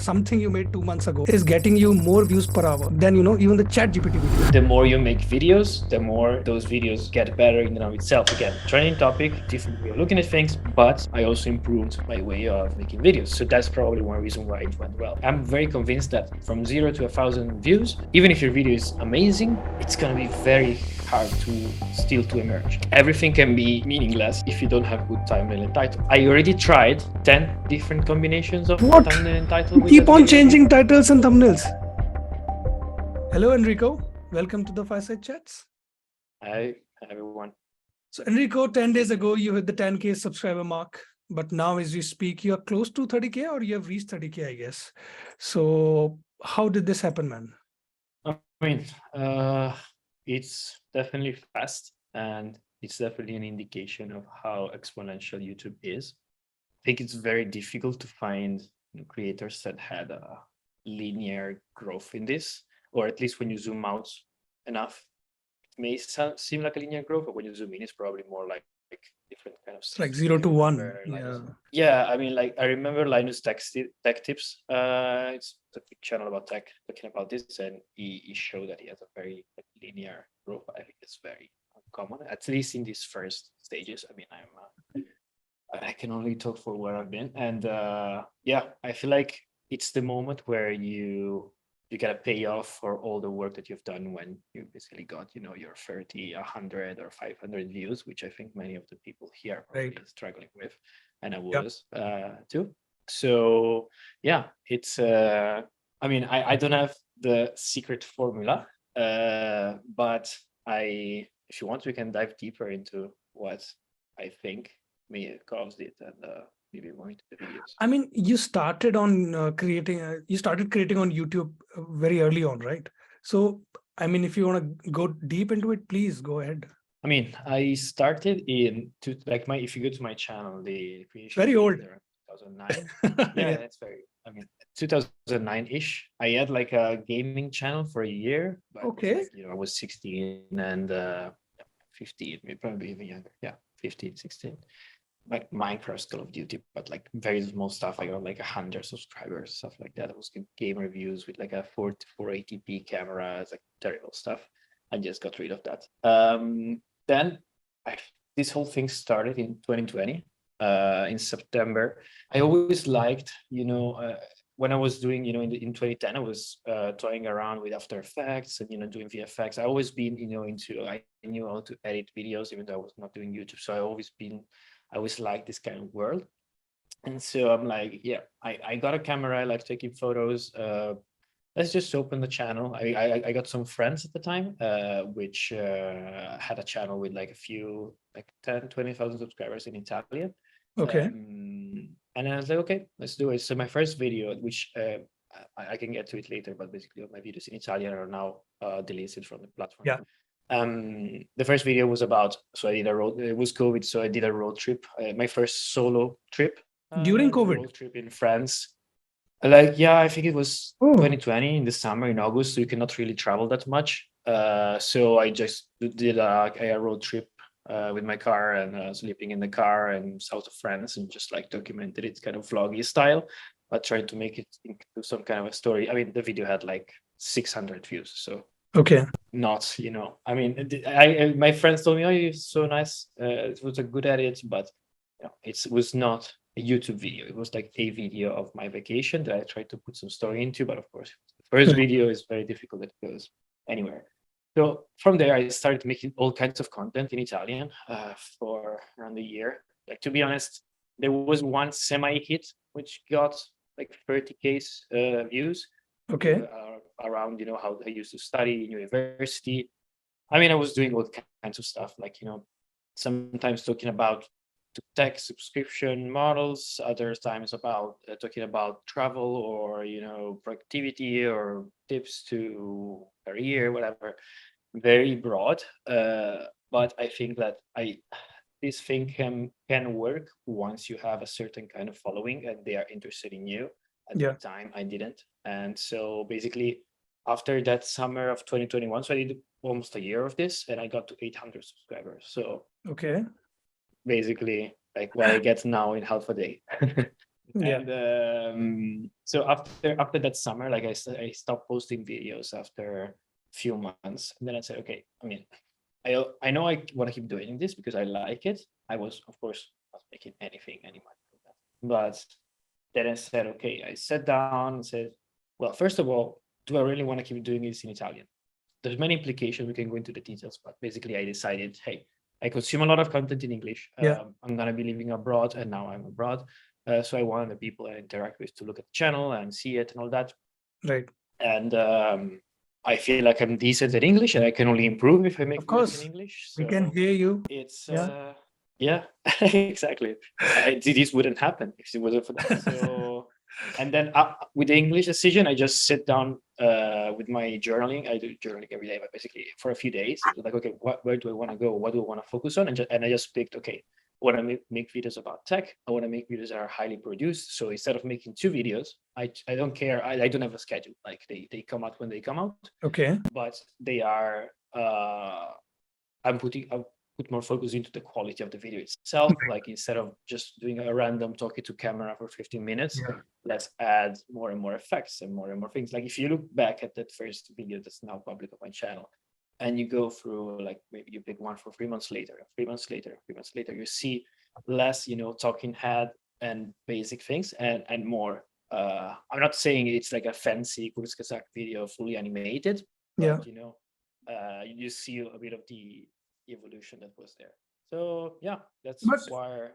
something you made 2 months ago is getting you more views per hour than, even the ChatGPT video. The more you make videos, the more those videos get better in and of itself. Again, trending topic, different way of looking at things, but I also improved my way of making videos. So that's probably one reason why it went well. I'm very convinced that from 0 to 1,000 views, even if your video is amazing, it's gonna be very hard to emerge. Everything can be meaningless if you don't have good thumbnail and title. I already tried 10 different combinations of thumbnail and title. You keep on changing titles and thumbnails. Hello, Enrico. Welcome to the Fireside Chats. Hi, everyone. So, Enrico, 10 days ago, you hit the 10K subscriber mark. But now, as we speak, you're close to 30K or you have reached 30K, I guess. So, how did this happen, man? I mean, it's definitely fast, and it's definitely an indication of how exponential YouTube is. I think it's very difficult to find creators that had a linear growth in this, or at least when you zoom out enough, it may seem like a linear growth, but when you zoom in, it's probably more like different kind of It's like 0 to 1. Yeah, I mean, like I remember Linus Tech Tips. It's a big channel about tech, talking about this, and he showed that he has a very linear growth. I think it's very common, at least in these first stages. I mean, I can only talk for where I've been, and yeah, I feel like it's the moment where you gotta pay off for all the work that you've done when you basically got your 30, 100 or 500 views, which I think many of the people here are probably struggling with, and I was too. So yeah, it's I mean, I don't have the secret formula, but if you want, we can dive deeper into what I think may have caused it, and maybe more into the videos. I mean, you started on creating on YouTube very early on, right? So, I mean, if you want to go deep into it, please go ahead. I mean, I started if you go to my channel, the creation very old 2009. Yeah, that's very, I mean, 2009-ish. I had like a gaming channel for a year, but I was 16 and 15, maybe probably even younger. Yeah, 15, 16. Like Minecraft, Call of Duty, but like very small stuff. I got like 100 subscribers, stuff like that. It was game reviews with like a 480p camera. It's like terrible stuff. I just got rid of that. Then this whole thing started in 2020, in September. I always liked, when I was doing, in 2010, I was toying around with After Effects and, doing VFX. I always been, I knew how to edit videos, even though I was not doing YouTube. So I always liked this kind of world. And so I'm like, yeah, I got a camera, I like taking photos. Let's just open the channel. I got some friends at the time, which had a channel with like a few, like 10, 20,000 subscribers in Italian. Okay. And I was like, okay, let's do it. So my first video, which I can get to it later, but basically all my videos in Italian are now deleted from the platform. Yeah. The first video was about, it was COVID, so I did a road trip, my first solo trip. During COVID? Road trip in France. I think it was 2020 in the summer, in August, so you cannot really travel that much. So I just did a road trip with my car and sleeping in the car and south of France, and just like documented it kind of vloggy style, but tried to make it into some kind of a story. I mean, the video had like 600 views, so not, I mean, my friends told me, oh, you're so nice, it was a good edit, but it was not a YouTube video. It was like a video of my vacation that I tried to put some story into, but of course, the first video is very difficult that goes anywhere. So from there, I started making all kinds of content in Italian for around a year. Like, to be honest, there was one semi-hit which got like 30K views. Okay. Around, how I used to study in university. I mean, I was doing all kinds of stuff, like, sometimes talking about tech subscription models, other times about talking about travel or, productivity or tips to career, whatever. Very broad. But I think that this thing can work once you have a certain kind of following and they are interested in you. At the time, I didn't. And so basically, after that summer of 2021, so I did almost a year of this, and I got to 800 subscribers. So basically, like what I get now in half a day. Yeah. And so after that summer, like I stopped posting videos after a few months, and then I said, okay, I mean, I know I want to keep doing this because I like it. I was, of course, not making any money from that. But then I said, okay, I sat down and said, well, first of all, do I really want to keep doing this in Italian? There's many implications. We can go into the details, but basically I decided, hey, I consume a lot of content in English. Yeah. I'm going to be living abroad, and now I'm abroad. So I want the people I interact with to look at the channel and see it and all that. Right. And I feel like I'm decent at English, and I can only improve if I make videos in English. So we can hear you. It's yeah, exactly. This wouldn't happen if it wasn't for that. So, and then with the English decision, I just sit down with my journaling. I do journaling every day, but basically for a few days, like, okay, where do I want to go? What do I want to focus on? And I just picked, okay, I want to make videos about tech. I want to make videos that are highly produced. So instead of making 2 videos, I don't care. I don't have a schedule. Like they come out when they come out. Okay. But they are. I put more focus into the quality of the video itself. Like instead of just doing a random talking to camera for 15 minutes, let's add more and more effects and more things. Like if you look back at that first video that's now public on my channel, and you go through, like, maybe you pick one for 3 months later, 3 months later, 3 months later, you see less, talking head and basic things, and more. I'm not saying it's like a fancy Kurzgesagt video fully animated, but you see a bit of the evolution that was there. So yeah, that's why.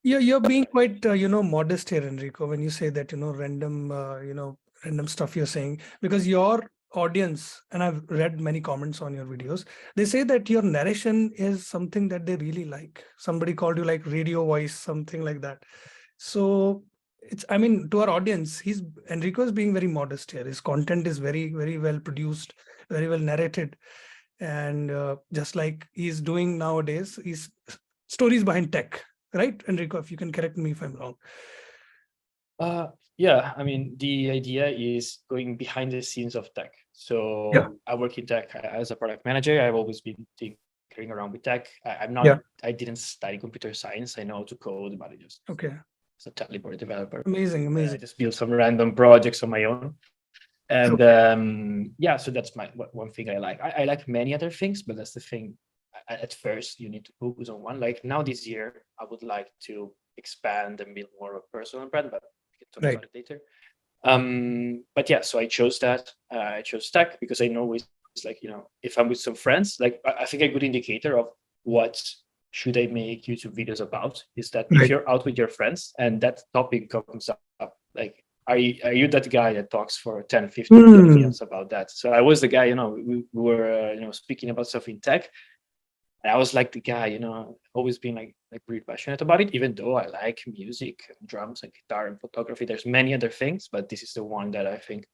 You're being quite modest here, Enrico, when you say that random stuff you're saying, because your audience, and I've read many comments on your videos, they say that your narration is something that they really like. Somebody called you like radio voice, something like that. So I mean, to our audience, Enrico is being very modest here. His content is very, very well produced, very well narrated. And just like he's doing nowadays, he's stories behind tech, right, Enrico? If you can correct me if I'm wrong. Yeah, I mean, the idea is going behind the scenes of tech. So I work in tech as a product manager. I've always been tinkering around with tech. I'm not. I didn't study computer science. I know how to code, but I just as a Tally developer. Amazing. I just build some random projects on my own. And so that's one thing I like. I like many other things, but that's the thing. At first, you need to focus on one. Like now this year, I would like to expand and build more of a personal brand, but we can talk about it later. But yeah, so I chose that. I chose tech because I know it's like, if I'm with some friends, like I think a good indicator of what should I make YouTube videos about is that if you're out with your friends and that topic comes up, like, are you that guy that talks for 10, 15 minutes about that? So I was the guy, we were, speaking about stuff in tech. And I was like the guy, always being like pretty passionate about it, even though I like music and drums and guitar and photography. There's many other things, but this is the one that I think,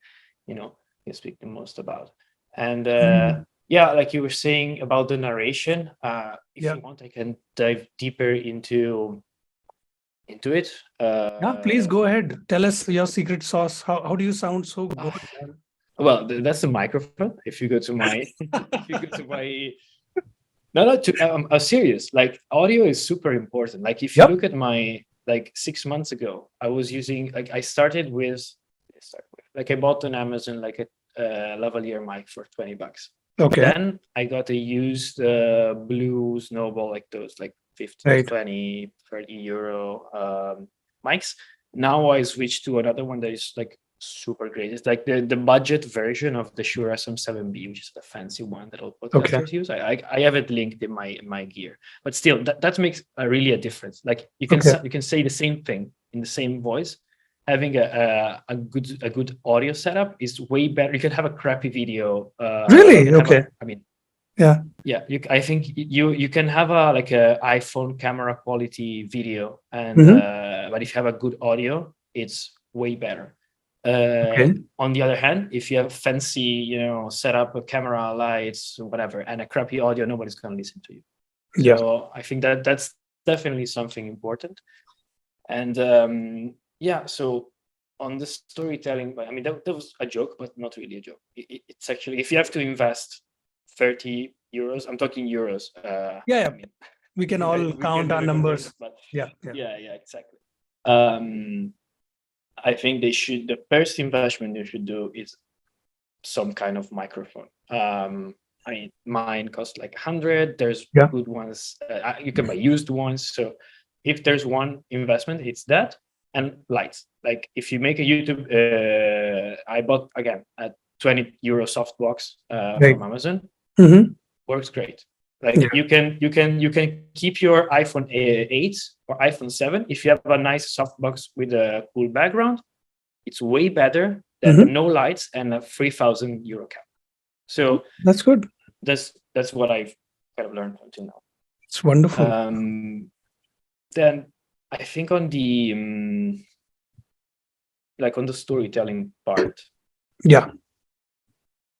can speak the most about. And like you were saying about the narration, if you want, I can dive deeper into it. Please go ahead. Tell us your secret sauce. How do you sound so good? Well, that's the microphone. If you go to my, I'm serious. Like audio is super important. Like if you look at my, like 6 months ago, I was using, like I bought on Amazon like a lavalier mic for $20. Okay. Then I got a used blue Snowball, like those, like 50, 20, 30 euro mics. Now I switched to another one that is like super great. It's like the budget version of the Shure SM7B, which is the fancy one that all podcasters use. I have it linked in my gear, but still that makes really a difference. Like you can say the same thing in the same voice. Having a good audio setup is way better. You can have a crappy video. Really? Okay. I think you can have a iPhone camera quality video, and but if you have a good audio, it's way better. On the other hand, if you have fancy, setup, a camera, lights, whatever, and a crappy audio, nobody's gonna listen to you. So I think that's definitely something important. And so on the storytelling, I mean that was a joke, but not really a joke. It's actually, if you have to invest 30 euros, I'm talking euros. I mean, we can all count our numbers. But yeah, exactly. I think the first investment you should do is some kind of microphone. I mean, mine costs like 100. There's good ones. You can buy used ones. So if there's one investment, it's that and lights. Like if you make a YouTube, I bought again a 20 euro softbox from Amazon. Works great. Like you can keep your iPhone 8 or iPhone 7 if you have a nice softbox with a cool background. It's way better than no lights and a 3,000 euro cap. So that's good. That's what I've kind of learned until now. It's wonderful. Then I think on the like on the storytelling part,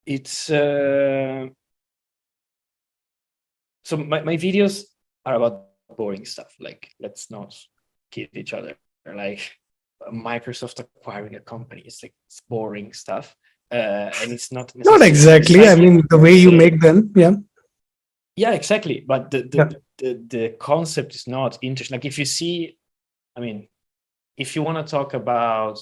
it's so my videos are about boring stuff. Like let's not kid each other. Like Microsoft acquiring a company, it's boring stuff. And it's not exactly. I mean, the way you make them, yeah, exactly. But the concept is not interesting. Like if you see, I mean, if you want to talk about,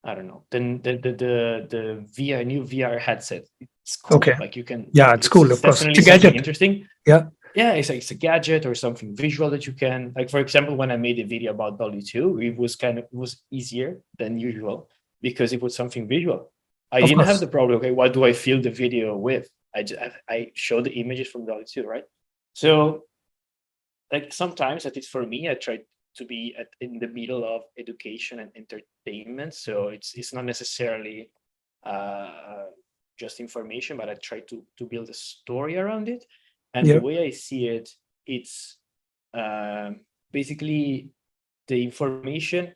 I don't know, then the VR new VR headset, it's cool. Okay. Like you can, it's cool. Of course, definitely it's a gadget. Interesting. Yeah, it's a gadget or something visual that you can, like for example, when I made a video about W2, it was easier than usual because it was something visual. I didn't have the problem. Okay, what do I fill the video with? I show the images from W2, right? So, like sometimes, at least for me, I try to be in the middle of education and entertainment. So it's not necessarily just information, but I try to build a story around it. And the way I see it, it's basically the information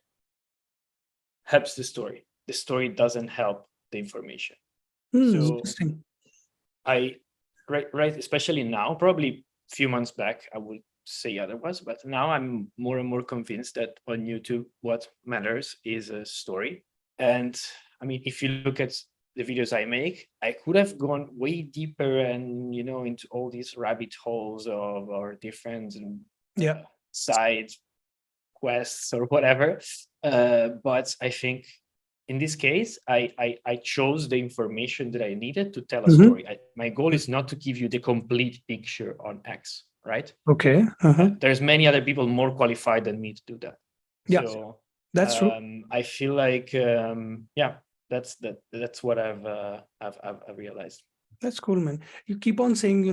helps the story. The story doesn't help the information. So interesting. Right, especially now, probably a few months back, I would say otherwise, but now I'm more and more convinced that on YouTube, what matters is a story. And I mean, if you look at the videos I make, I could have gone way deeper and into all these rabbit holes of or different side quests or whatever. But I think in this case, I chose the information that I needed to tell a story. My goal is not to give you the complete picture on X, right? Okay. There's many other people more qualified than me to do that. Yeah, so that's true. I feel like that's what I've realized. That's cool, man. You keep on saying,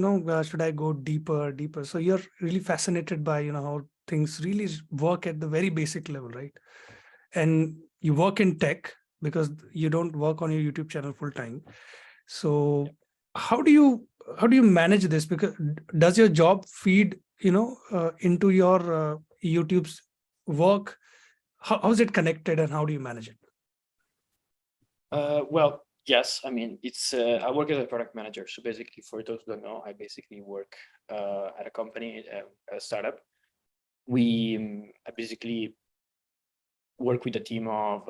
should I go deeper? So you're really fascinated by, how things really work at the very basic level, right? And you work in tech because you don't work on your YouTube channel full time. So how do you manage this? Because does your job feed, into your YouTube's work? How is it connected and how do you manage it? Well, yes. I mean, it's I work as a product manager. So basically, for those who don't know, I basically work at a company, a startup. I basically work with a team of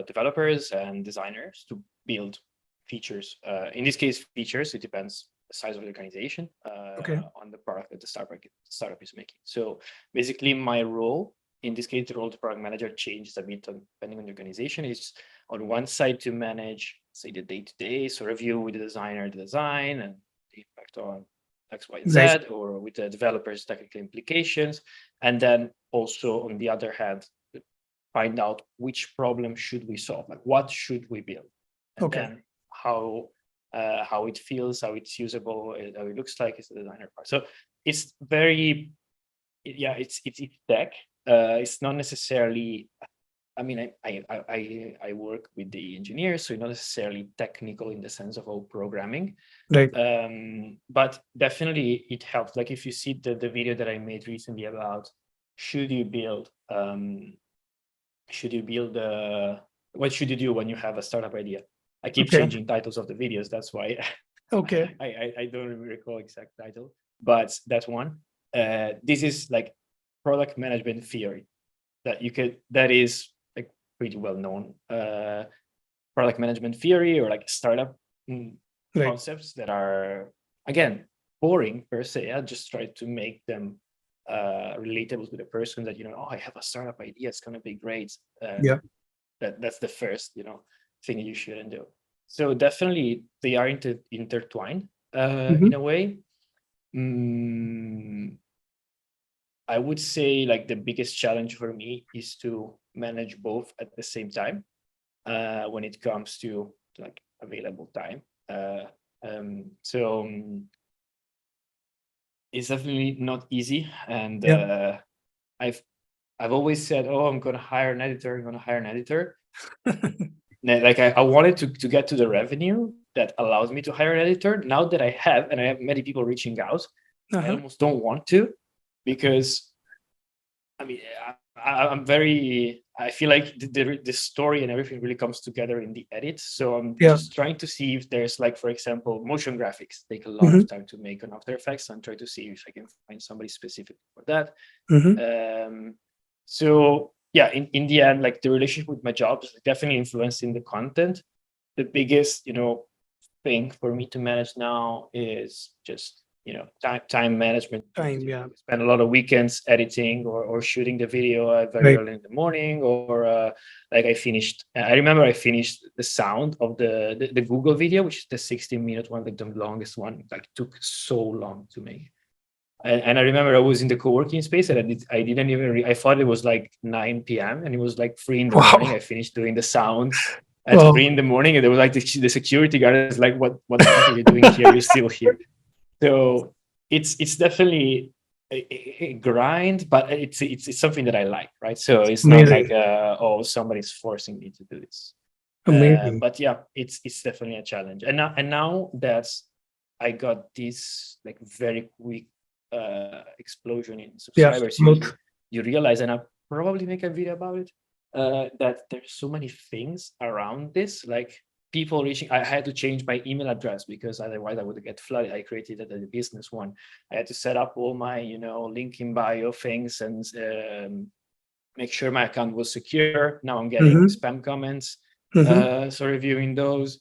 developers and designers to build features. In this case, features. It depends the size of the organization on the product that the startup is making. So basically, my role in this case, the role of the product manager changes a bit depending on the organization. Is on one side to manage, say, the day-to-day, so review with the designer the design and the impact on X, Y, and Z, or with the developers' technical implications. And then also, on the other hand, find out which problem should we solve, like what should we build, and then how it feels, how it's usable, how it looks like is the designer part. So it's very, it's tech. It's not necessarily. I mean, I work with the engineers, so it's not necessarily technical in the sense of all programming. Right. But definitely it helps. Like if you see the video that I made recently about should you build what should you do when you have a startup idea? I keep changing titles of the videos. That's why I don't recall exact title, but that's one. This is like product management theory that is like pretty well known product management theory or like startup concepts that are, again, boring per se. I just try to make them relatable to the person that, oh, I have a startup idea, it's going to be great. Yeah. That's the first, thing you shouldn't do. So definitely they are intertwined in a way. I would say like the biggest challenge for me is to manage both at the same time when it comes to like available time. So it's definitely not easy, and I've always said, oh, I'm going to hire an editor. I'm going to hire an editor. Like I wanted to get to the revenue that allows me to hire an editor. Now that I have, and I have many people reaching out, I almost don't want to, because I mean, I feel like the story and everything really comes together in the edit. So I'm just trying to see if there's, like, for example, motion graphics take a lot of time to make on After Effects. I'm trying to see if I can find somebody specific for that. So yeah, in the end, like, the relationship with my job is definitely influencing the content. The biggest, thing for me to manage now is just, time management. Spend a lot of weekends editing or shooting the video very early in the morning, or like I remember I finished the sound of the Google video, which is the 16-minute one, like the longest one. Like, took so long to make. And I remember I was in the co-working space, and I didn't even I thought it was like 9 p.m. and it was like 3 in the morning. I finished doing the sounds at 3 in the morning, and there was like the security guard is like, what the fuck are you doing here? You're still here. So it's definitely a grind, but it's something that I like, right? So it's not like oh, somebody's forcing me to do this. But yeah, it's definitely a challenge. And now that I got this like very quick explosion in subscribers, you realize, and I'll probably make a video about it, that there's so many things around this, like people reaching. I had to change my email address because otherwise I would get flooded. I created a business one. I had to set up all my link in bio things and make sure my account was secure. Now I'm getting spam comments, so reviewing those.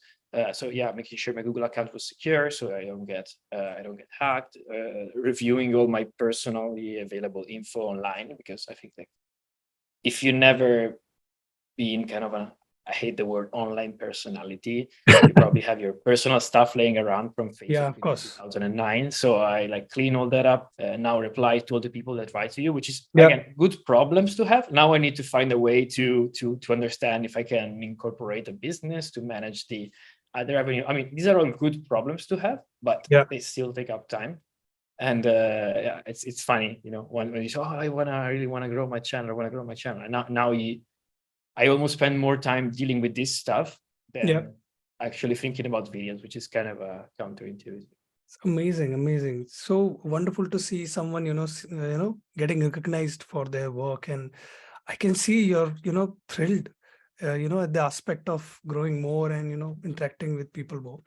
So yeah, making sure my Google account was secure, so I don't get hacked. Reviewing all my personally available info online, because I think that if you never been kind of I hate the word online personality, you probably have your personal stuff laying around from Facebook in 2009. So I like clean all that up, now reply to all the people that write to you, which is again good problems to have. Now I need to find a way to understand if I can incorporate a business to manage the other revenue. I mean, these are all good problems to have, but they still take up time. And yeah, it's funny, when you say, oh, I really want to grow my channel, and now I almost spend more time dealing with this stuff than actually thinking about videos, which is kind of counterintuitive. It's amazing. So wonderful to see someone, getting recognized for their work. And I can see you're, thrilled, at the aspect of growing more and, interacting with people more.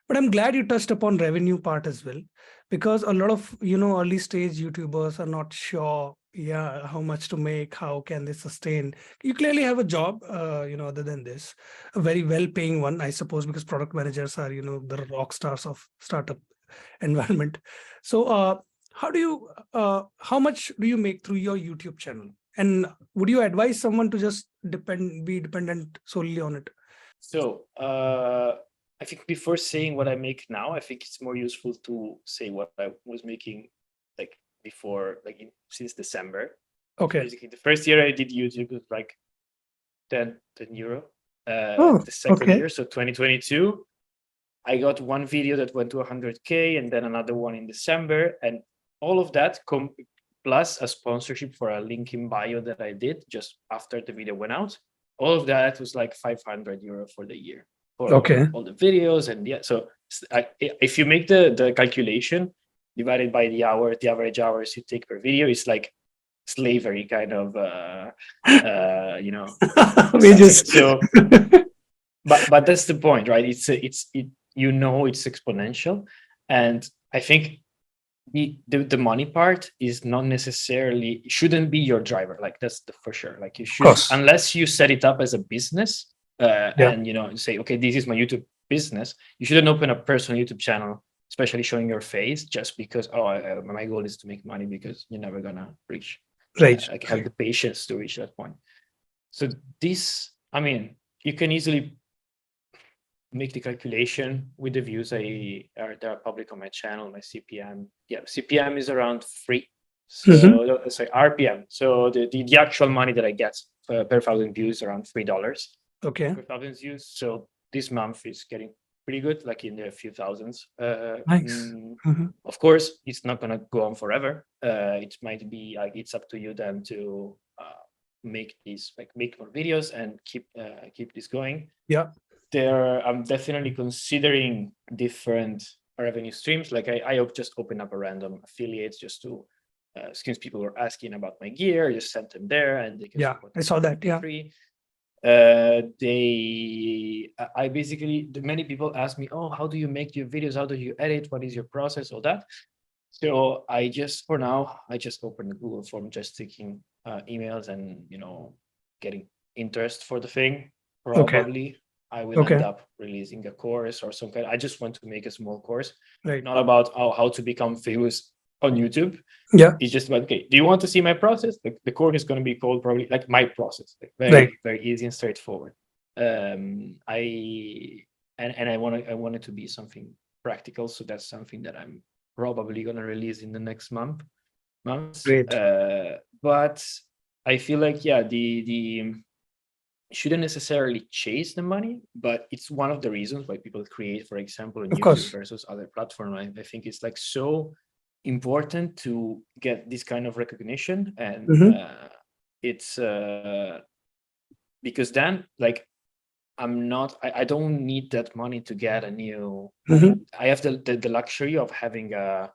But I'm glad you touched upon revenue part as well, because a lot of, early stage YouTubers are not sure, how much to make, how can they sustain. You clearly have a job, other than this, a very well paying one, I suppose, because product managers are, the rock stars of startup environment. So how much do you make through your YouTube channel? And would you advise someone to just be dependent solely on it? So I think before saying what I make now, I think it's more useful to say what I was making like before, like since December. Okay. Basically, the first year I did YouTube was like 10 euro. The second year, so 2022, I got one video that went to 100K, and then another one in December, and all of that plus a sponsorship for a link in bio that I did just after the video went out. All of that was like 500 euro for the year for all the videos. And yeah, so if you make the calculation divided by the average hours you take per video, it's like slavery kind of so but that's the point, right? It's exponential. And I think the money part is not necessarily, shouldn't be your driver. Like that's for sure. Like you should, unless you set it up as a business and say, okay, this is my YouTube business. You shouldn't open a personal YouTube channel especially showing your face, just because my goal is to make money, because you're never gonna reach, Right. like have the patience to reach that point. So this, I mean, you can easily make the calculation with the views that are public on my channel, my CPM. Yeah, CPM is around 3. So sorry, RPM. So the actual money that I get per 1,000 views around $3 Okay. per 1,000 views. So this month is getting pretty good, like in the few thousands. Nice. Of course, it's not gonna go on forever. It might be like, it's up to you then to make more videos and keep this going. Yeah. I'm definitely considering different revenue streams. Like I just open up a random affiliates just to, since people were asking about my gear, I just sent them there and they can support. I saw that. Yeah. free. I basically, many people ask me, oh, how do you make your videos? How do you edit? What is your process? All that. So for now, I just open the Google form, just taking emails and, getting interest for the thing. Probably I will end up releasing a course or some kind. I just want to make a small course, not about how to become famous on YouTube. Yeah. It's just about, okay, do you want to see my process? The course is going to be called probably like my process, like very easy and straightforward. I want it to be something practical, so that's something that I'm probably going to release in the next months. Great. But I feel like, the shouldn't necessarily chase the money, but it's one of the reasons why people create, for example, on YouTube versus other platforms. I think it's like so important to get this kind of recognition, and it's because then, like, I don't need that money to get a new. I have the luxury of having a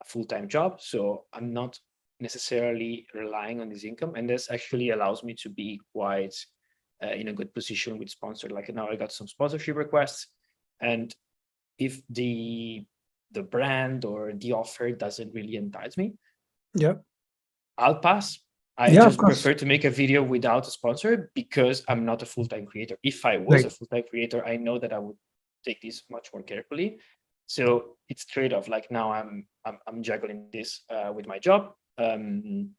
full-time job, so I'm not necessarily relying on this income, and this actually allows me to be quite in a good position with sponsor. Like now I got some sponsorship requests, and if the brand or the offer doesn't really entice me, I'll pass. I just prefer to make a video without a sponsor, because I'm not a full-time creator. If I was a full-time creator, I know that I would take this much more carefully. So it's trade-off. Like now I'm juggling this with my job, and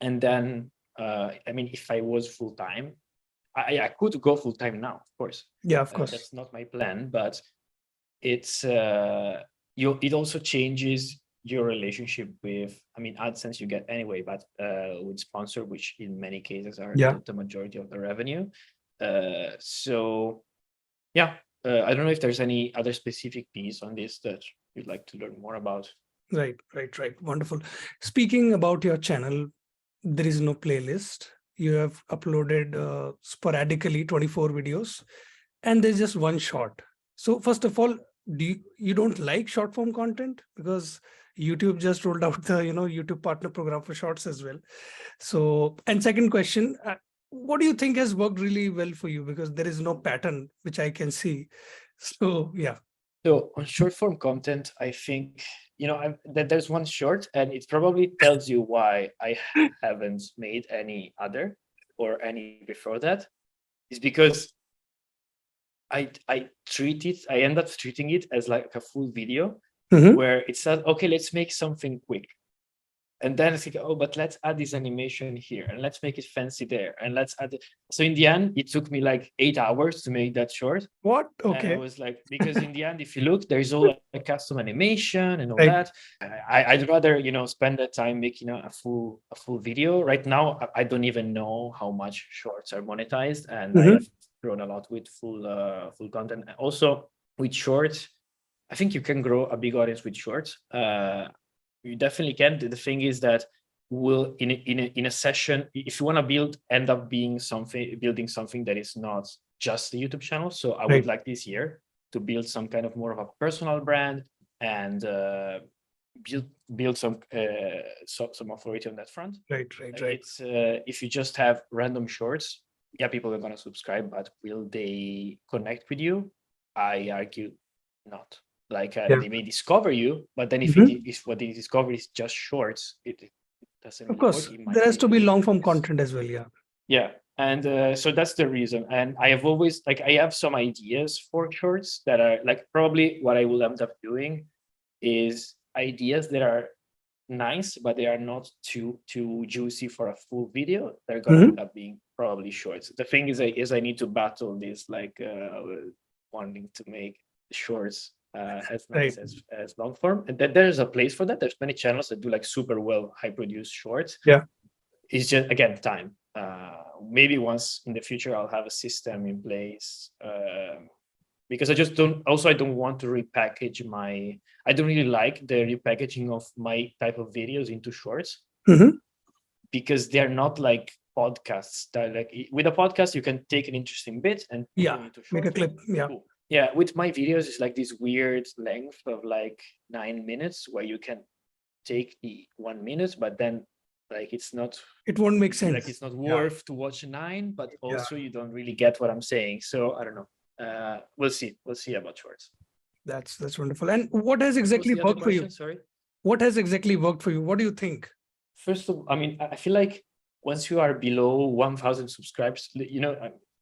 then I mean, if I was full-time, I could go full-time now, of course. Yeah, of course. That's not my plan, but it's it also changes your relationship with, I mean, AdSense you get anyway, but with sponsor, which in many cases are the majority of the revenue. So yeah, I don't know if there's any other specific piece on this that you'd like to learn more about. Right. Wonderful. Speaking about your channel, there is no playlist. You have uploaded sporadically 24 videos, and there's just one short. So first of all, you don't like short form content? Because YouTube just rolled out the YouTube partner program for shorts as well. So, and second question, what do you think has worked really well for you? Because there is no pattern which I can see. So yeah. So on short form content, I think that there's one short, and it probably tells you why I haven't made any other or any before that. Is because I end up treating it as like a full video, where it says, okay, let's make something quick. And then it's like, oh, but let's add this animation here, and let's make it fancy there, and let's add it. So in the end, it took me like 8 hours to make that short. What? Okay. And I was like, because in the end, if you look, there's all a custom animation and all that. I'd rather, spend that time making a full video. Right now, I don't even know how much shorts are monetized, and I have grown a lot with full content. Also with shorts, I think you can grow a big audience with shorts. You definitely can. The thing is that in a session, if you want to end up building something that is not just a YouTube channel. So I would like this year to build some kind of more of a personal brand, and build some authority on that front. Right. It's if you just have random shorts, people are gonna subscribe, but will they connect with you? I argue not. Like they may discover you, but then if what they discover is just shorts, it doesn't. Of course, there has to be long form content as well. Yeah, and so that's the reason. And I have always I have some ideas for shorts that are like probably what I will end up doing is ideas that are nice, but they are not too juicy for a full video. They're gonna end up being probably shorts. The thing is I need to battle this, like wanting to make shorts as nice as long form, and then there's a place for that. There's many channels that do like super well high produced shorts. It's just, again, time. Maybe once in the future I'll have a system in place, because I don't want to repackage I don't really like the repackaging of my type of videos into shorts, because they're not like podcasts. That, like, with a podcast you can take an interesting bit and put it into short, make a clip. Cool. Yeah, with my videos it's like this weird length of like 9 minutes where you can take the 1 minute, but then like it won't make sense. Like it's not worth to watch 9, but also you don't really get what I'm saying. So I don't know. We'll see about shorts. That's wonderful. And what has exactly worked for you? Sorry, what has exactly worked for you? What do you think? First of all, I mean, I feel like once you are below 1,000 subscribers, you know,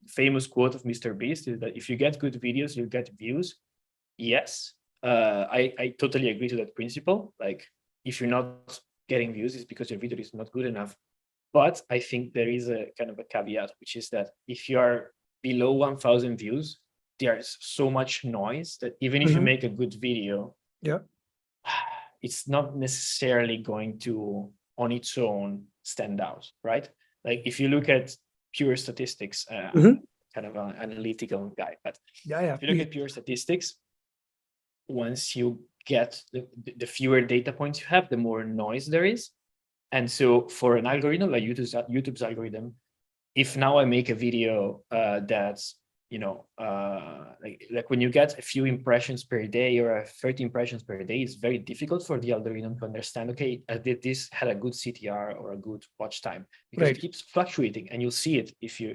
famous quote of Mr. Beast is that if you get good videos, you get views. Yes, I totally agree to that principle. Like, if you're not getting views, it's because your video is not good enough. But I think there is a kind of a caveat, which is that if you are below 1,000 views, there's so much noise that even if you make a good video, it's not necessarily going to, on its own, stand out, right? Like, if you look at pure statistics, kind of an analytical guy, but if you look at pure statistics, once you get the fewer data points you have, the more noise there is. And so for an algorithm like YouTube's algorithm, if now I make a video that's, you know, like when you get a few impressions per day or 30 impressions per day, it's very difficult for the algorithm to understand, okay, this had a good CTR or a good watch time, because it keeps fluctuating, and you'll see it if you're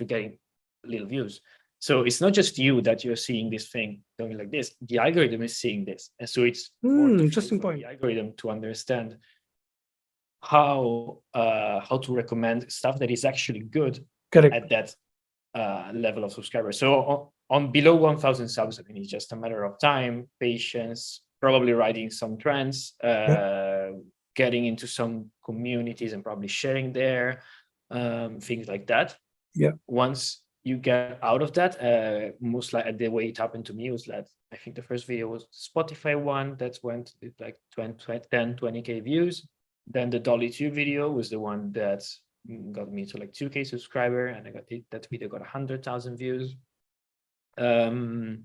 getting little views. So it's not just you that you're seeing this thing going like this. The algorithm is seeing this, and so it's more interesting for point. the algorithm to understand how to recommend stuff that is actually good at that level of subscribers. So on below 1,000 subs, I mean, it's just a matter of time, patience, probably riding some trends, getting into some communities and probably sharing there, things like that. Once you get out of that, most likely the way it happened to me was that I think the first video was Spotify one that went like 20K views. Then the Dolly 2 video was the one that got me to like 2K subscriber, and that video got 100,000 views. Then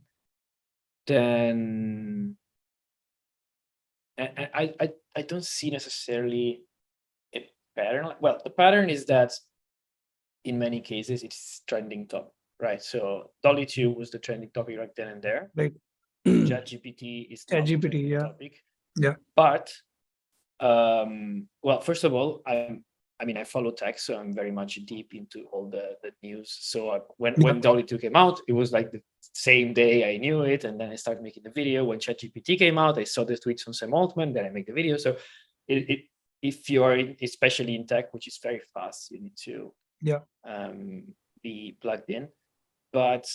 I don't see necessarily a pattern. Well, the pattern is that in many cases it's trending top, right? So Dolly 2 was the trending topic right then and there. ChatGPT is not the trending topic. But well, first of all, I follow tech, so I'm very much deep into all the news. So when Dolly 2 came out, it was like the same day I knew it, and then I started making the video. When ChatGPT came out, I saw the tweets on Sam Altman, then I make the video. So if you are especially in tech, which is very fast, you need to be plugged in. But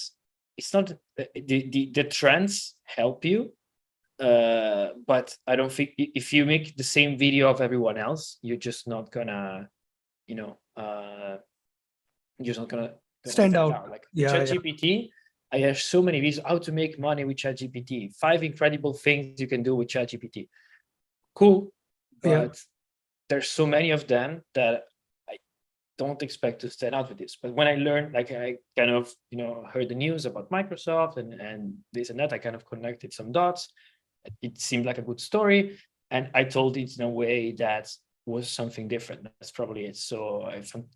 it's not the trends help you. But I don't think if you make the same video of everyone else, you're just not gonna, you're just not gonna stand out. Like ChatGPT, I have so many videos how to make money with ChatGPT. 5 incredible things you can do with ChatGPT. Cool, but there's so many of them that I don't expect to stand out with this. But when I learned, like I kind of, heard the news about Microsoft and this and that, I kind of connected some dots. It seemed like a good story, and I told it in a way that was something different. That's probably it. So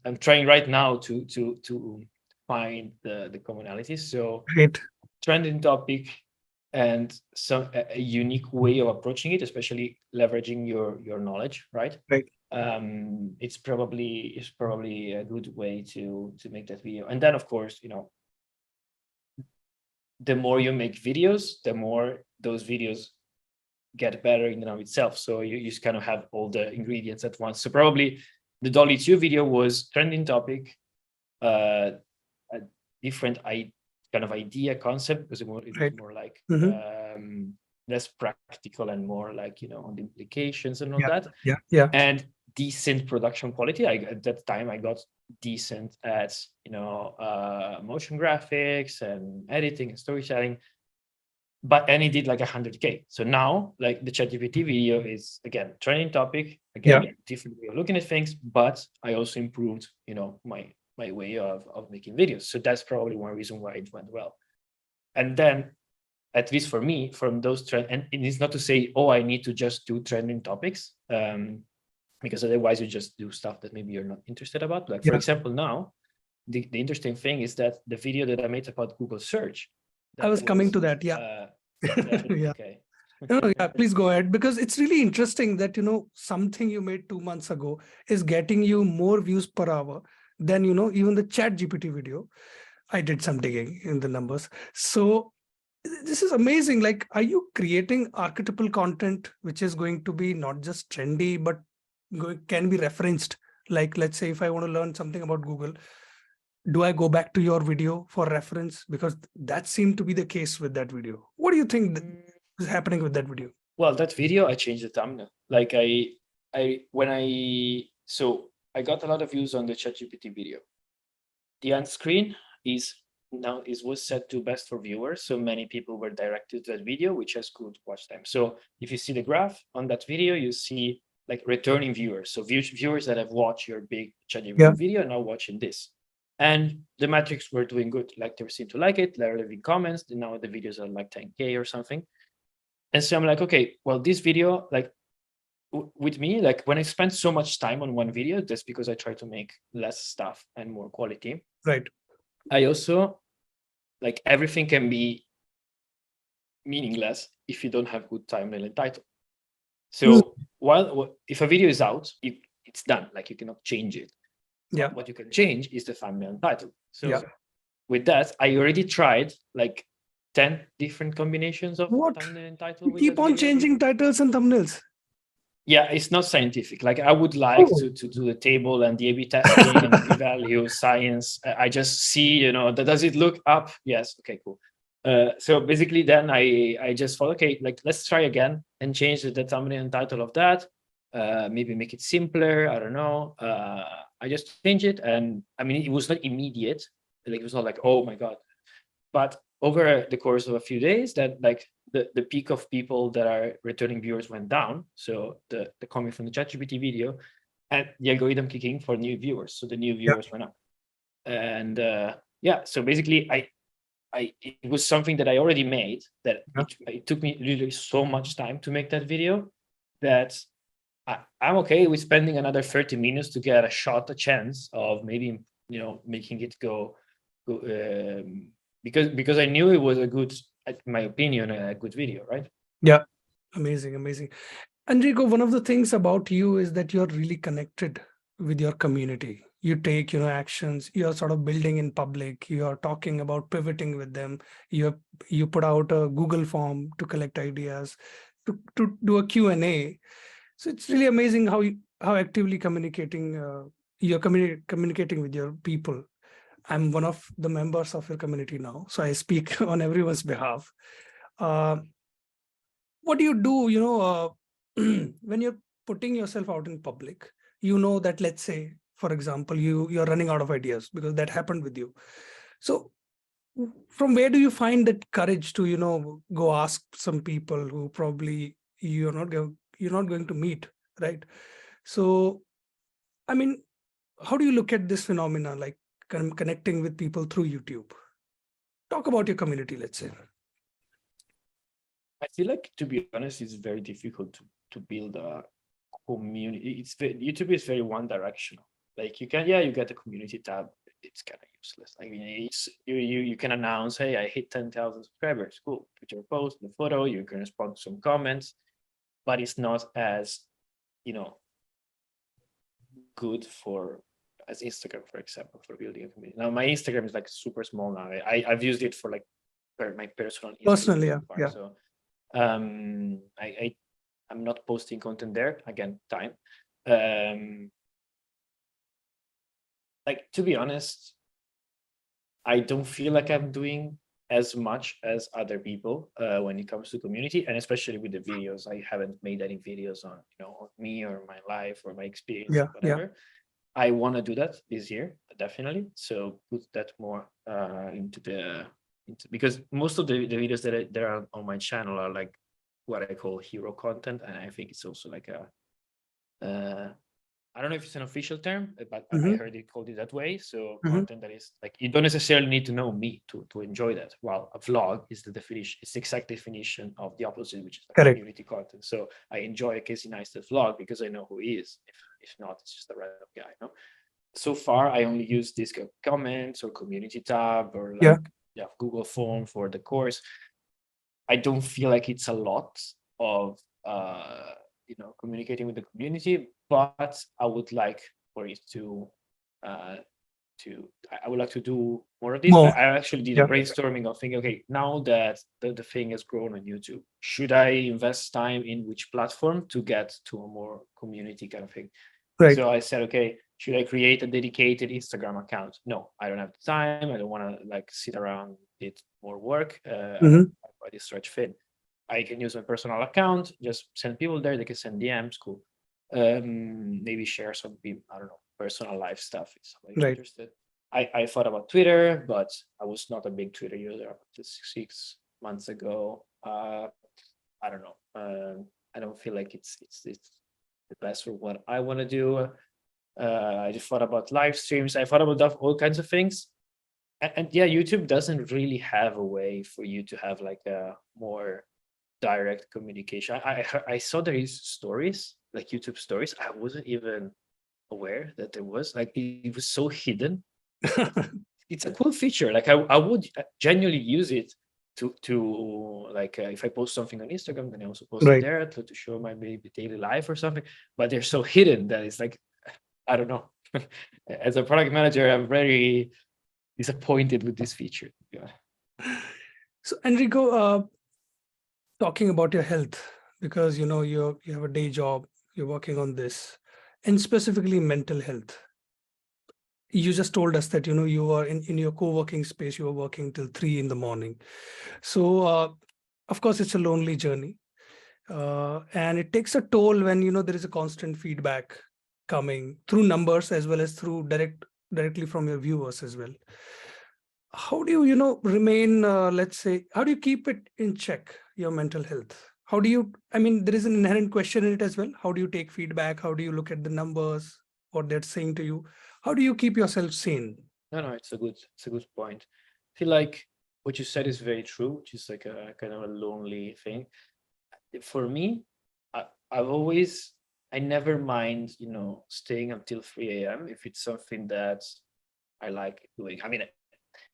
I'm trying right now to find the commonalities. So trending topic and a unique way of approaching it, especially leveraging your knowledge, right? It's probably a good way to make that video. And then of course, the more you make videos, the more those videos get better in and of itself. So you just kind of have all the ingredients at once. So probably the Dolly 2 video was trending topic, a different kind of idea concept, because it was more like less practical and more like, on the implications and all Yeah. that. Yeah. And decent production quality. At that time I got decent at, motion graphics and editing and storytelling. And it did like 100K. So now, like, the ChatGPT video is again trending topic, again different way of looking at things, but I also improved, my way of making videos. So that's probably one reason why it went well. And then, at least for me, from those trend, and it is not to say, oh, I need to just do trending topics, because otherwise you just do stuff that maybe you're not interested about. Like, for example, now the interesting thing is that the video that I made about Google search, I was coming to that. Yeah. okay. No, yeah, please go ahead, because it's really interesting that, something you made 2 months ago is getting you more views per hour than, even the ChatGPT video. I did some digging in the numbers. So this is amazing. Like, are you creating archetypal content, which is going to be not just trendy, but can be referenced? Like, let's say if I want to learn something about Google, do I go back to your video for reference? Because that seemed to be the case with that video. What do you think is happening with that video? Well, that video, I changed the thumbnail. Like, so I got a lot of views on the ChatGPT video. The end screen was set to best for viewers. So many people were directed to that video, which has good watch time. So if you see the graph on that video, you see like returning viewers. So viewers that have watched your big ChatGPT video now watching this. And the metrics were doing good. Like, they seem to like it. They're leaving comments. And now the videos are like 10K or something. And so I'm like, okay, well, this video, like, with me, like, when I spend so much time on one video, that's because I try to make less stuff and more quality. Right. I also, like, everything can be meaningless if you don't have good thumbnail and title. So if a video is out, it's done. Like, you cannot change it. Yeah. What you can change is the thumbnail and title. So with that, I already tried like 10 different combinations of thumbnail and title. You keep on changing titles and thumbnails. Yeah, it's not scientific. Like, I would like to do the table and the A/B testing and the p-value science. I just see, does it look up? Yes. Okay, cool. So basically, then I just thought, okay, like, let's try again and change the thumbnail and title of that. Maybe make it simpler. I don't know. I just changed it, and I mean, it was not immediate. Like, it was not like, oh my god. But over the course of a few days, that like the peak of people that are returning viewers went down. So the comment from the ChatGPT video, and the algorithm kicking for new viewers. So the new viewers went up. And so basically it was something that I already made, that it took me really so much time to make that video, that I'm okay with spending another 30 minutes to get a chance of maybe, making it go because I knew it was a good, in my opinion, a good video, right? Yeah. Amazing. Enrico, one of the things about you is that you're really connected with your community. You take, actions, you're sort of building in public, you're talking about pivoting with them. You put out a Google form to collect ideas, to do a Q&A. So it's really amazing how actively you're communicating with your people. I'm one of the members of your community now, so I speak on everyone's behalf. What do you do, when you're putting yourself out in public? That, let's say, for example, you're running out of ideas, because that happened with you. So from where do you find that courage to go ask some people who probably you're not going to meet, right? So, I mean, how do you look at this phenomena, like connecting with people through YouTube? Talk about your community, let's say. I feel like, to be honest, it's very difficult to build a community. YouTube is very one directional. Like, you get a community tab. It's kind of useless. I mean, it's you can announce, hey, I hit 10,000 subscribers. Cool. Put your post, the photo. You can respond to some comments, but it's not as good as Instagram, for example, for building a community. Now, my Instagram is like super small now. I've used it for like my personal Instagram part. So I'm not posting content there. Again, time. Like, to be honest, I don't feel like I'm doing as much as other people when it comes to community, and especially with the videos. I haven't made any videos on, on me or my life or my experience, whatever. I want to do that this year, definitely. So put that more because most of the videos that are on my channel are like what I call hero content, and I think it's also like I don't know if it's an official term, but I heard it called it that way. So content that is like, you don't necessarily need to know me to enjoy that. While a vlog is the definition, it's the exact definition of the opposite, which is like community content. So I enjoy Casey Neistat's vlog because I know who he is. If not, it's just a random guy. No. So far, I only use this comments or community tab or like Google form for the course. I don't feel like it's a lot of communicating with the community, but I would like for it I would like to do more of this. I actually did a brainstorming of thinking, okay, now that the thing has grown on YouTube, should I invest time in which platform to get to a more community kind of thing? Right. So I said, okay, should I create a dedicated Instagram account? No, I don't have the time. I don't want to like sit around, it more work. By this stretch fit. I can use my personal account, just send people there, they can send DMs, cool. Maybe share some, I don't know, personal life stuff if somebody's interested. I thought about Twitter, but I was not a big Twitter user up to 6 months ago. I don't know. I don't feel like it's the best for what I want to do. I just thought about live streams. I thought about all kinds of things. And yeah, YouTube doesn't really have a way for you to have like a more direct communication. I saw there is stories, like YouTube stories. I wasn't even aware that there was, like, it was so hidden. It's a cool feature. Like I would genuinely use it to like if I post something on Instagram, then I also post it there to show my maybe daily life or something. But they're so hidden that it's like, I don't know. As a product manager, I'm very disappointed with this feature. Yeah. So Enrico, talking about your health, because you have a day job, you're working on this, and specifically mental health. You just told us that you are in your co-working space, you are working till 3 in the morning. So of course it's a lonely journey, and it takes a toll when there is a constant feedback coming through numbers as well as through directly from your viewers as well. How do you remain, let's say, how do you keep it in check, your mental health? How do you, I mean, there is an inherent question in it as well. How do you take feedback? How do you look at the numbers, what they're saying to you? How do you keep yourself sane? No, it's a good point. I feel like what you said is very true, which is like a kind of a lonely thing. For me, I never mind, staying until 3 a.m. if it's something that I like doing. I mean,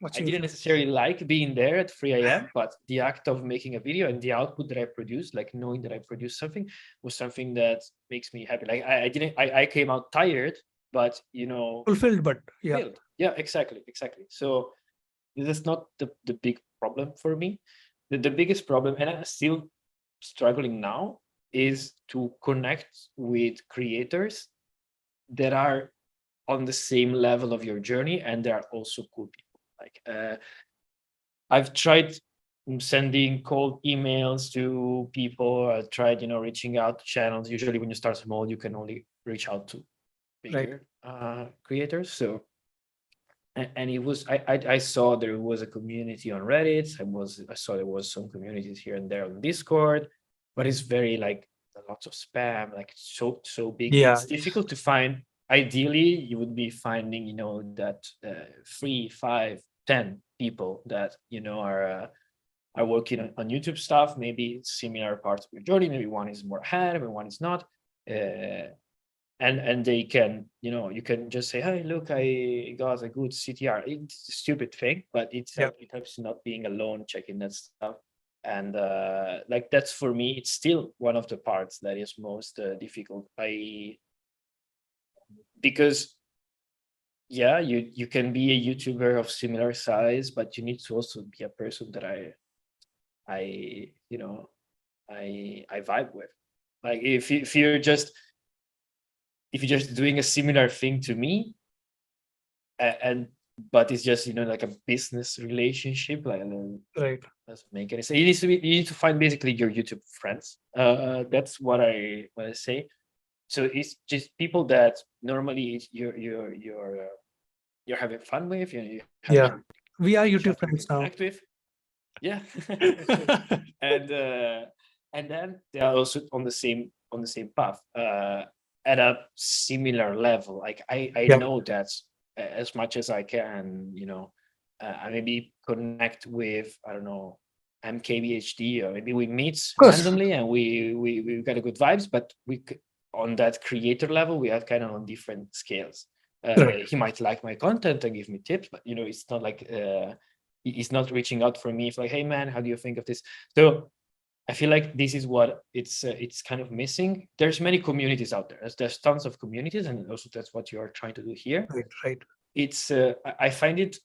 I didn't necessarily like being there at 3 a.m., but the act of making a video and the output that I produced, like knowing that I produced something, was something that makes me happy. Like I came out tired, but fulfilled, but fulfilled. Yeah, exactly. So this is not the big problem for me. The biggest problem, and I'm still struggling now, is to connect with creators that are on the same level of your journey and they are also cool people. Like I've tried sending cold emails to people. I've tried, reaching out to channels. Usually when you start small, you can only reach out to bigger creators. So, and it was, I saw there was a community on Reddit. I saw there was some communities here and there on Discord, but it's very like lots of spam, like so big. Yeah. It's difficult to find. Ideally, you would be finding, that 3, 5, 10 people that are working on YouTube stuff, maybe similar parts of your journey. Maybe one is more ahead, maybe one is not, and they can, you can just say, hey, look, I got a good CTR. It's a stupid thing, but it helps you not being alone checking that stuff. And like that's, for me, it's still one of the parts that is most difficult. Because you can be a YouTuber of similar size, but you need to also be a person that I vibe with. Like if you're just doing a similar thing to me, and but it's just, like a business relationship. Like, Right. doesn't make any sense. You need to find basically your YouTube friends. That's what I say. So it's just people that normally you're having fun with. You have Yeah. We are each YouTube other you friends can now. connect with. Yeah. True. And then they are also on the same path, at a similar level. Like I Yeah. know that as much as I can, I maybe connect with, I don't know, MKBHD, or maybe we meet Of course. randomly and we got a good vibes, but on that creator level, we are kind of on different scales. Right. He might like my content and give me tips, but it's not like he's not reaching out for me. It's like, hey man, how do you think of this? So I feel like this is what it's kind of missing. There's many communities out there. There's tons of communities, and also that's what you are trying to do here. Right. Right. It's I find it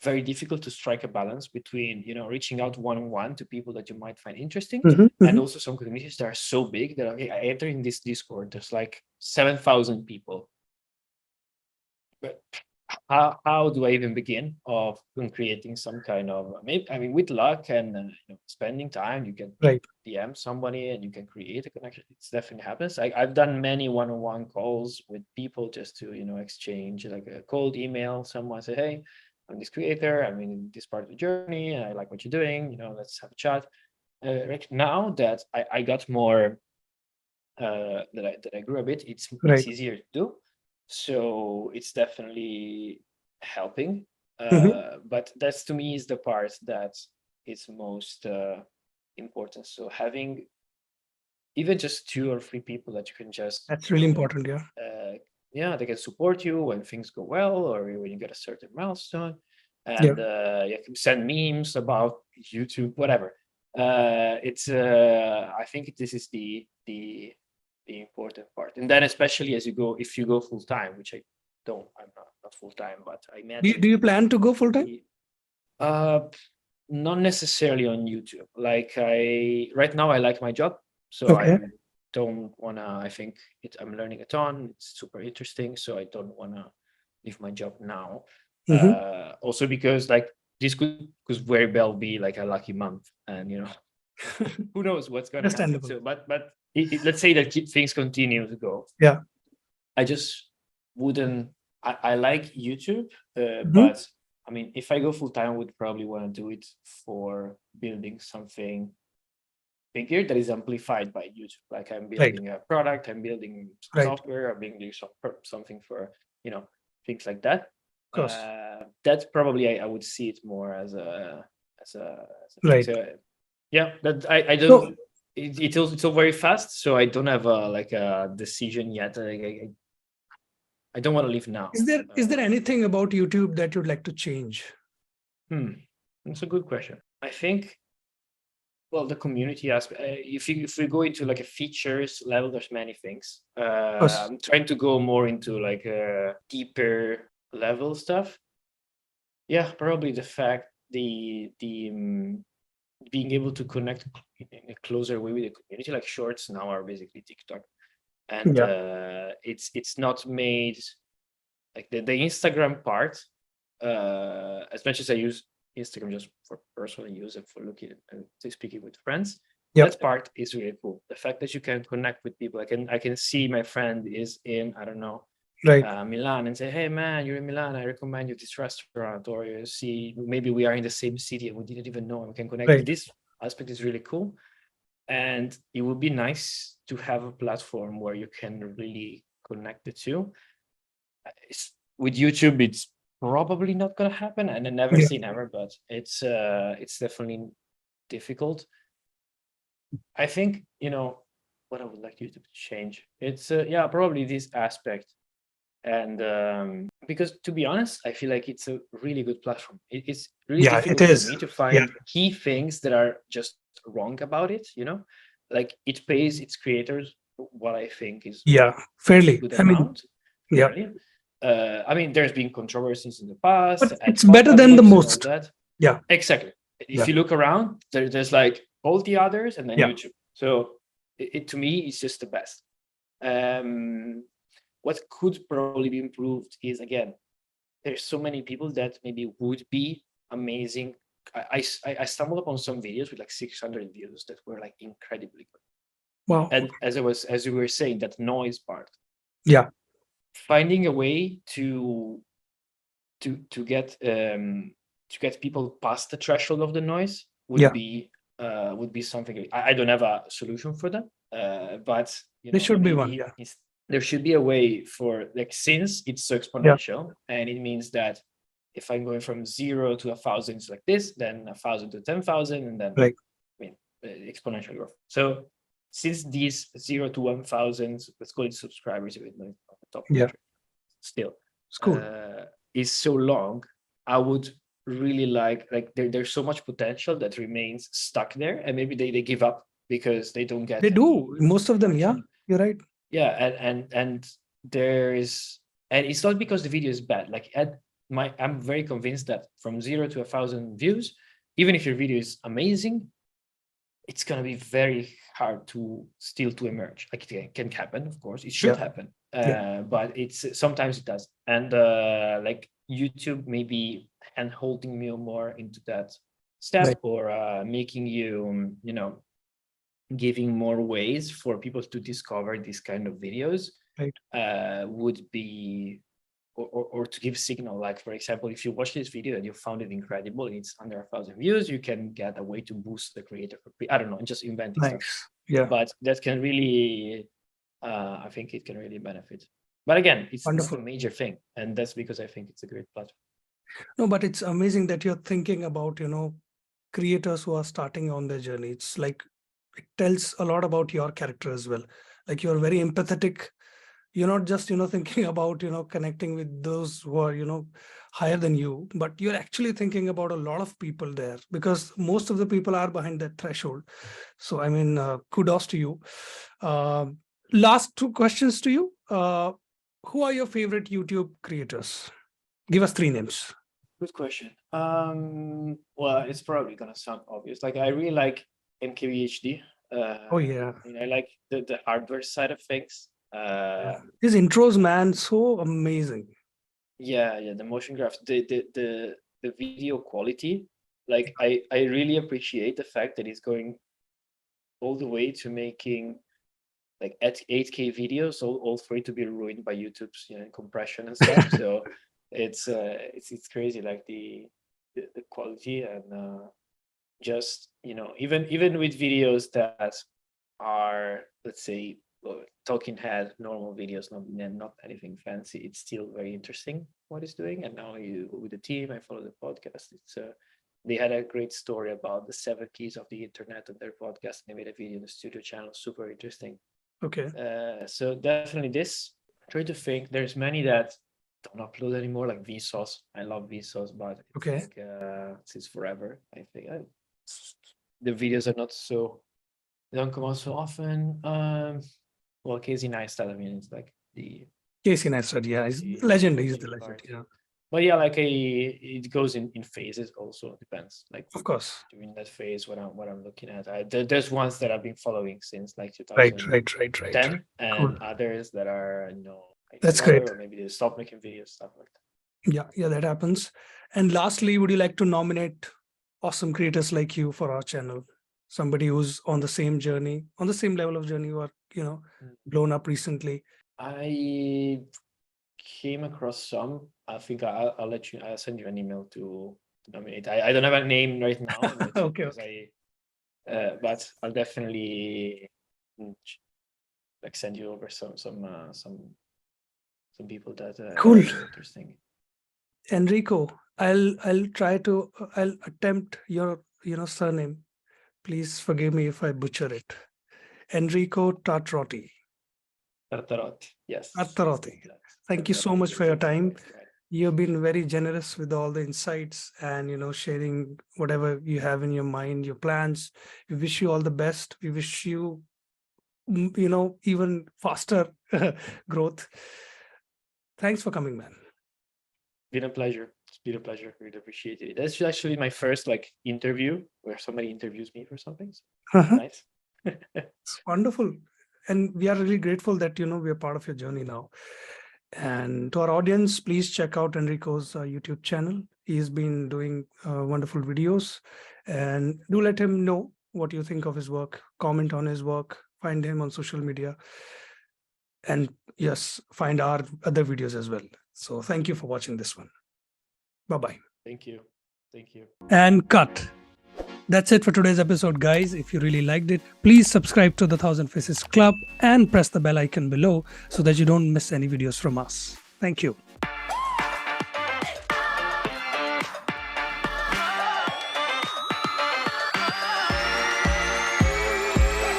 very difficult to strike a balance between reaching out one-on-one to people that you might find interesting, and also some communities that are so big that, okay, I enter in this Discord, there's like 7,000 people, but how do I even begin of creating some kind of, maybe, I mean, with luck and spending time, you can Right. DM somebody and you can create a connection. It's definitely happens. I've done many one-on-one calls with people just to exchange like a cold email. Someone say, hey, I'm this creator, I'm in this part of the journey, I like what you're doing, let's have a chat. Right now that I got more, that I grew a bit, it's Right. easier to do. So it's definitely helping. But that's, to me, is the part that is most important. So having even just 2 or 3 people that you can just, That's really important. Yeah. yeah, they can support you when things go well, or when you get a certain milestone, Yeah. and you can send memes about YouTube, whatever. It's I think this is the important part. And then especially as if you go full time, which I'm not full time, but I imagine. Do you plan to go full time? Uh, Not necessarily on YouTube. Like right now I like my job, so Okay. I don't wanna. I think I'm learning a ton. It's super interesting, so I don't wanna leave my job now. Also because like this could very well be like a lucky month, and who knows what's gonna happen. Understandable. So, but let's say that things continue to go. Yeah. I just wouldn't. I like YouTube, but I mean, if I go full time, I would probably want to do it for building something bigger that is amplified by YouTube. Like I'm Right. building a product, I'm building Right. software, I'm building something for things like that. Of course. That's probably I would see it more as a Right. so, yeah. That I don't. So, It's all very fast, so I don't have a decision yet. I don't want to leave now. is there anything about YouTube that you'd like to change? That's a good question. I think, well, the community aspect. If we go into like a features level, there's many things. I'm trying to go more into like a deeper level stuff. Yeah, probably the fact the being able to connect in a closer way with the community. Like shorts now are basically TikTok, and it's not made like the Instagram part. As much as I use Instagram just for personal use and for looking and speaking with friends, that part is really cool. The fact that you can connect with people. I can see my friend is in, I don't know, Milan, and say, hey man, you're in Milan, I recommend you this restaurant. Or you see, maybe we are in the same city and we didn't even know, and we can connect. Right. This aspect is really cool. And it would be nice to have a platform where you can really connect the two. With YouTube, it's probably not going to happen, and I never say never, but it's definitely difficult. I think what I would like YouTube to change. It's probably this aspect, and because to be honest, I feel like it's a really good platform. It's really difficult for me to find key things that are just wrong about it. Like it pays its creators what I think is fairly good amount. Fairly. I mean, there's been controversies in the past. But it's better than the most. Yeah, exactly. If you look around, there's like all the others and then YouTube. So it to me, it's just the best. What could probably be improved is, again, there's so many people that maybe would be amazing. I stumbled upon some videos with like 600 views that were like incredibly good. Wow. And as you were saying, that noise part. Yeah. Finding a way to get people past the threshold of the noise would be something. I don't have a solution for that, but There should be one. maybe Yeah. there should be a way for, like, since it's so exponential, and it means that if I'm going from 0 to 1,000, it's like this, then 1,000 to 10,000, and then Right. Exponential growth. So since these 0 to 1,000, let's call it subscribers, with the top metric, still is so long, I would really like there's so much potential that remains stuck there, and maybe they give up because they don't get. They do, most of them. Yeah, you're right. Yeah, and there is, and it's not because the video is bad. Like, I'm very convinced that from 0 to 1,000 views, even if your video is amazing, it's gonna be very hard to emerge. Like, it can happen, of course, it should happen, but it's sometimes it does. And like YouTube maybe and holding me more into that step, or making you, giving more ways for people to discover these kind of videos, would be, or to give signal. Like, for example, if you watch this video and you found it incredible and it's under 1,000 views, you can get a way to boost the creator. I don't know, just inventing stuff. Yeah, but that can really, I think it can really benefit. But again, it's not a major thing, and that's because I think it's a great platform. No, but it's amazing that you're thinking about, creators who are starting on their journey. It's like, it tells a lot about your character as well. Like, you're very empathetic. You're not just, thinking about, connecting with those who are, higher than you, but you're actually thinking about a lot of people there, because most of the people are behind that threshold. So, I mean, kudos to you. Last two questions to you. Who are your favorite YouTube creators? Give us 3 names. Good question. Well, it's probably gonna sound obvious. Like, I really like MKBHD. Oh yeah. I like the hardware side of things. His intros, man, so amazing. Yeah, the motion graph, the video quality. Like, I really appreciate the fact that he's going all the way to making like at 8K videos, all for it to be ruined by YouTube's compression and stuff. So it's crazy, like the quality, and just even with videos that are, let's say, talking head normal videos, not anything fancy, it's still very interesting what he's doing. And now with the team, I follow the podcast. They had a great story about the 7 keys of the internet on their podcast. They made a video in the studio channel, super interesting. Okay. So definitely this. Try to think. There's many that don't upload anymore, like Vsauce. I love Vsauce, but it's since forever. I think the videos are not so. They don't come out so often. Well, Casey Neistat. I mean, it's like the Casey Neistat. Yeah, he's legend. He's the legend. Yeah. But yeah, like it goes in phases. Also depends. Like, of course, during that phase, what I'm looking at, there's ones that I've been following since like 2010, and cool. Others that are that's great. Or maybe they stop making videos, stuff like that. Yeah, that happens. And lastly, would you like to nominate awesome creators like you for our channel? Somebody who's on the same journey, on the same level of journey, or blown up recently. I came across some. I think I'll let you. I'll send you an email to nominate. I don't have a name right now. Okay. But I'll definitely like send you over some people that cool. are interesting. Enrico, I'll attempt your surname. Please forgive me if I butcher it. Enrico Tartarotti. Tartarotti, yes. Tartarotti. Thank you so much for your time. You've been very generous with all the insights and sharing whatever you have in your mind, your plans. We wish you all the best. We wish you even faster growth. Thanks for coming, man. Been a pleasure. It's been a pleasure. Really appreciate it. That's actually my first interview where somebody interviews me for something. So nice. It's wonderful. And we are really grateful that we are part of your journey now. And to our audience, please check out Enrico's YouTube channel. He's been doing wonderful videos, and do let him know what you think of his work. Comment on his work, find him on social media, and yes, find our other videos as well. So thank you for watching this one. Bye-bye. Thank you. Thank you. And cut. That's it for today's episode, guys. If you really liked it, please subscribe to the 1000 Faces Club and press the bell icon below so that you don't miss any videos from us. Thank you.